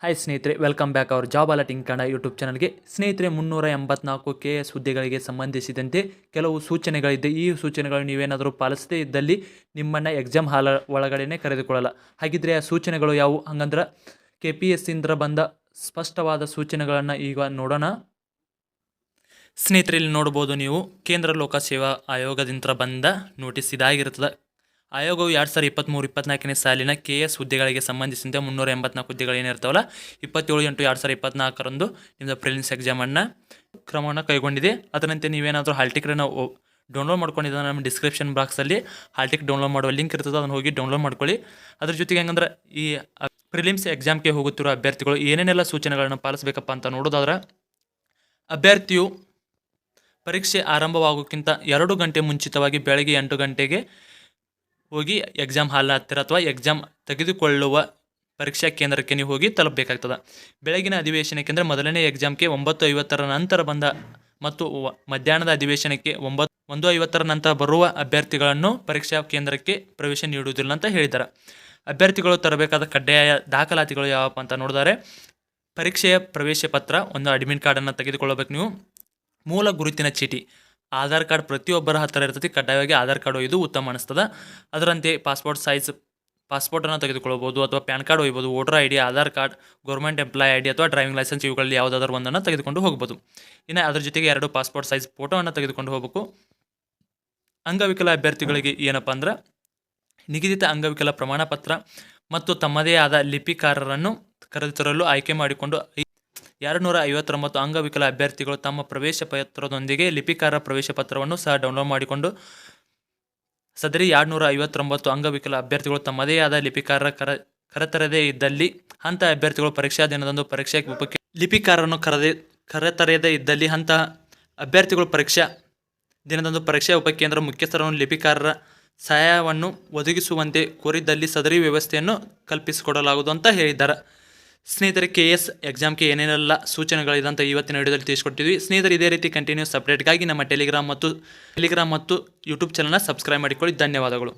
Hi ಸ್ನೇಹಿತರೆ, welcome back our job alerting Kannada YouTube ಚಾನಲ್ಗೆ. ಸ್ನೇಹಿತರೆ, 384 KS ಹುದ್ದೆಗಳಿಗೆ ಸಂಬಂಧಿಸಿದಂತೆ ಕೆಲವು ಸೂಚನೆಗಳಿದೆ. ಈ ಸೂಚನೆಗಳು ನೀವೇನಾದರೂ ಪಾಲಿಸದೇ ಇದ್ದಲ್ಲಿ ನಿಮ್ಮನ್ನು ಎಕ್ಸಾಮ್ ಹಾಲ್ ಒಳಗಡೆ ಕರೆದುಕೊಳ್ಳಲ್ಲ. ಹಾಗಿದ್ರೆ ಆ ಸೂಚನೆಗಳು ಯಾವುವು? ಹಂಗಂದ್ರೆ KPSC ಇಂದ ಬಂದ ಸ್ಪಷ್ಟವಾದ ಸೂಚನೆಗಳನ್ನು ಈಗ ನೋಡೋಣ. ಸ್ನೇಹಿತರೆ, ಇಲ್ಲಿ ನೋಡ್ಬೋದು ನೀವು, ಕೇಂದ್ರ ಲೋಕಸೇವಾ ಆಯೋಗದಿಂದ ಬಂದ ನೋಟಿಸ್ ಇದಾಗಿರ್ತದೆ. ಆಯೋಗವು 2023-24ನೇ ಸಾಲಿನ KS ಹುದ್ದೆಗಳಿಗೆ ಸಂಬಂಧಿಸಿದಂತೆ 384 ಹುದ್ದೆಗಳು ಏನಿರ್ತಾವಲ್ಲ, 27/8/2024 ನಿಮ್ಮದು ಪ್ರಿಲಿಮ್ಸ್ ಎಕ್ಸಾಮನ್ನು ಕ್ರಮವನ್ನು ಕೈಗೊಂಡಿದೆ. ಅದರಂತೆ ನೀವೇನಾದರೂ ಹಾಲ್ ಟಿಕೆಟನ್ನು ಡೌನ್ಲೋಡ್ ಮಾಡ್ಕೊಂಡಿದ್ದ ನಮ್ಮ ಡಿಸ್ಕ್ರಿಪ್ಷನ್ ಬಾಕ್ಸಲ್ಲಿ ಹಾಲ್ ಟಿಕೆಟ್ ಡೌನ್ಲೋಡ್ ಮಾಡುವ ಲಿಂಕ್ ಇರ್ತದೆ, ಅದನ್ನು ಹೋಗಿ ಡೌನ್ಲೋಡ್ ಮಾಡ್ಕೊಳ್ಳಿ. ಅದ್ರ ಜೊತೆಗೆ ಹೆಂಗಂದ್ರೆ ಈ ಪ್ರಿಲಿಮ್ಸ್ ಎಕ್ಸಾಮ್ಗೆ ಹೋಗುತ್ತಿರುವ ಅಭ್ಯರ್ಥಿಗಳು ಏನೇನೆಲ್ಲ ಸೂಚನೆಗಳನ್ನು ಪಾಲಿಸಬೇಕಪ್ಪ ಅಂತ ನೋಡೋದಾದ್ರೆ, ಅಭ್ಯರ್ಥಿಯು ಪರೀಕ್ಷೆ ಆರಂಭವಾಗೋಕ್ಕಿಂತ 2 ಗಂಟೆ ಮುಂಚಿತವಾಗಿ ಬೆಳಗ್ಗೆ 8 ಗಂಟೆಗೆ ಹೋಗಿ ಎಕ್ಸಾಮ್ ಹಾಲ್ ಹತ್ತಿರ ಅಥವಾ ಎಕ್ಸಾಮ್ ತೆಗೆದುಕೊಳ್ಳುವ ಪರೀಕ್ಷಾ ಕೇಂದ್ರಕ್ಕೆ ನೀವು ಹೋಗಿ ತಲುಪಬೇಕಾಗ್ತದೆ. ಬೆಳಗಿನ ಅಧಿವೇಶನಕ್ಕೆ ಅಂದರೆ ಮೊದಲನೇ ಎಕ್ಸಾಮ್ಗೆ 9:50 ನಂತರ ಬಂದ ಮತ್ತು ಮಧ್ಯಾಹ್ನದ ಅಧಿವೇಶನಕ್ಕೆ 1:50 ನಂತರ ಬರುವ ಅಭ್ಯರ್ಥಿಗಳನ್ನು ಪರೀಕ್ಷಾ ಕೇಂದ್ರಕ್ಕೆ ಪ್ರವೇಶ ನೀಡುವುದಿಲ್ಲ ಅಂತ ಹೇಳಿದ್ದಾರೆ. ಅಭ್ಯರ್ಥಿಗಳು ತರಬೇಕಾದ ಕಡ್ಡಾಯ ದಾಖಲಾತಿಗಳು ಯಾವಪ್ಪ ಅಂತ ನೋಡಿದರೆ, ಪರೀಕ್ಷೆಯ ಪ್ರವೇಶ ಪತ್ರ, ಒಂದು ಅಡ್ಮಿಟ್ ಕಾರ್ಡನ್ನು ತೆಗೆದುಕೊಳ್ಳಬೇಕು ನೀವು, ಮೂಲ ಗುರುತಿನ ಚೀಟಿ, ಆಧಾರ್ ಕಾರ್ಡ್ ಪ್ರತಿಯೊಬ್ಬರ ಹತ್ತಿರ ಇರ್ತದೆ, ಕಡ್ಡಾಯವಾಗಿ ಆಧಾರ್ ಕಾರ್ಡ್ ಒಯ್ದು ಉತ್ತಮ ಅನಿಸ್ತದೆ. ಅದರಂತೆ ಪಾಸ್ಪೋರ್ಟ್ ಸೈಜ್ ಪಾಸ್ಪೋರ್ಟನ್ನು ತೆಗೆದುಕೊಳ್ಬೋದು, ಅಥವಾ ಪ್ಯಾನ್ ಕಾರ್ಡ್ ಒಯ್ಬೋದು, voter ID, Aadhaar card, government employee ID ಅಥವಾ ಡ್ರೈವಿಂಗ್ ಲೈಸೆನ್ಸ್, ಇವುಗಳಲ್ಲಿ ಯಾವುದಾದ್ರೂ ಒಂದನ್ನು ತೆಗೆದುಕೊಂಡು ಹೋಗ್ಬೋದು. ಇನ್ನು ಅದ್ರ ಜೊತೆಗೆ 2 ಪಾಸ್ಪೋರ್ಟ್ ಸೈಜ್ ಫೋಟೋವನ್ನು ತೆಗೆದುಕೊಂಡು ಹೋಗಬೇಕು. ಅಂಗವಿಕಲ ಅಭ್ಯರ್ಥಿಗಳಿಗೆ ಏನಪ್ಪ ಅಂದ್ರೆ, ನಿಗದಿತ ಅಂಗವಿಕಲ ಪ್ರಮಾಣ ಪತ್ರ ಮತ್ತು ತಮ್ಮದೇ ಆದ ಲಿಪಿಕಾರರನ್ನು ಕರೆತರಲು ಆಯ್ಕೆ ಮಾಡಿಕೊಂಡು 259 ಅಂಗವಿಕಲ ಅಭ್ಯರ್ಥಿಗಳು ತಮ್ಮ ಪ್ರವೇಶ ಪತ್ರದೊಂದಿಗೆ ಲಿಪಿಕಾರ ಪ್ರವೇಶ ಪತ್ರವನ್ನು ಸಹ ಡೌನ್ಲೋಡ್ ಮಾಡಿಕೊಂಡು, ಸದರಿ 259 ಅಂಗವಿಕಲ ಅಭ್ಯರ್ಥಿಗಳು ತಮ್ಮದೇ ಆದ ಲಿಪಿಕಾರ ಕರೆತರದೇ ಇದ್ದಲ್ಲಿ ಅಂಥ ಅಭ್ಯರ್ಥಿಗಳು ಪರೀಕ್ಷಾ ದಿನದಂದು ಪರೀಕ್ಷಾ ಉಪಕ್ಕೆ ಲಿಪಿಕಾರರನ್ನು ಕರೆತರದೇ ಇದ್ದಲ್ಲಿ ಅಂತಹ ಅಭ್ಯರ್ಥಿಗಳು ಪರೀಕ್ಷಾ ದಿನದಂದು ಪರೀಕ್ಷಾ ಉಪಕೇಂದ್ರ ಮುಖ್ಯಸ್ಥರನ್ನು ಲಿಪಿಕಾರರ ಸಹಾಯವನ್ನು ಒದಗಿಸುವಂತೆ ಕೋರಿದ್ದಲ್ಲಿ ಸದರಿ ವ್ಯವಸ್ಥೆಯನ್ನು ಕಲ್ಪಿಸಿಕೊಡಲಾಗುವುದು ಅಂತ ಹೇಳಿದ್ದಾರೆ. ಸ್ನೇಹಿತರೆ, KS ಎಕ್ಸಾಮ್ಗೆ ಏನೇನೆಲ್ಲ ಸೂಚನೆಗಳಿದೆ ಅಂತ ಇವತ್ತಿನ ವಿಡಿಯೋದಲ್ಲಿ ತಿಳಿಸ್ಕೊಟ್ಟಿದ್ವಿ. ಸ್ನೇಹಿತರೆ, ಇದೇ ರೀತಿ ಕಂಟಿನ್ಯೂಸ್ ಅಪ್ಡೇಟ್ಗಾಗಿ ನಮ್ಮ ಟೆಲಿಗ್ರಾಮ್ ಮತ್ತು ಯೂಟ್ಯೂಬ್ ಚಾನಲ್ನ ಸಬ್ಸ್ಕ್ರೈಬ್ ಮಾಡಿಕೊಳ್ಳಿ. ಧನ್ಯವಾದಗಳು.